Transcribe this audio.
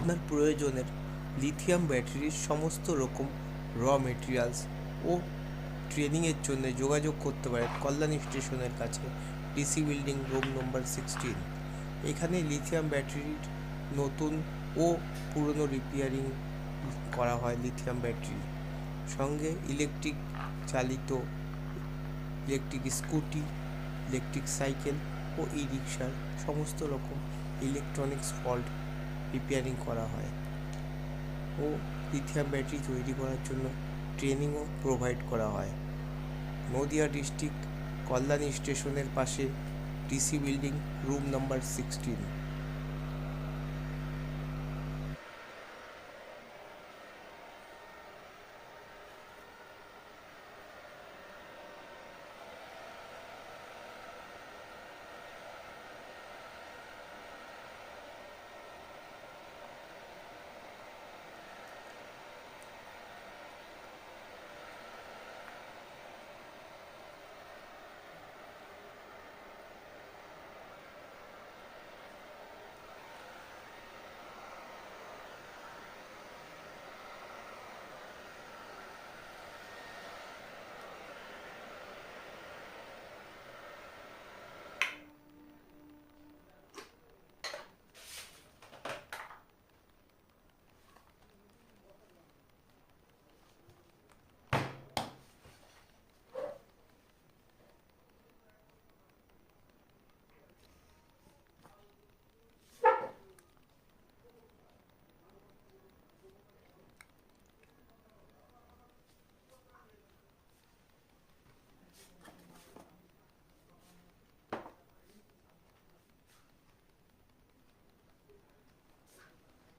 আপনার প্রয়োজনের লিথিয়াম ব্যাটারির সমস্ত রকম মেটেরিয়ালস ও ট্রেনিংয়ের জন্য যোগাযোগ করতে পারেন কল্যাণী স্টেশনের কাছে, ডিসি বিল্ডিং, রুম নম্বর 16। এখানে লিথিয়াম ব্যাটারির নতুন ও পুরনো রিপেয়ারিং করা হয়। লিথিয়াম ব্যাটারি সঙ্গে ইলেকট্রিক চালিত ইলেকট্রিক স্কুটি, ইলেকট্রিক সাইকেল ও ই রিক্সার সমস্ত রকম ইলেকট্রনিক্স ফল্ট রিপেয়ারিং করা হয় ও লিথিয়াম ব্যাটারি তৈরি করার জন্য ট্রেনিংও প্রোভাইড করা হয়। নদিয়া ডিস্ট্রিক্ট, কল্যাণী স্টেশনের পাশে, ডিসি বিল্ডিং, রুম নাম্বার 16।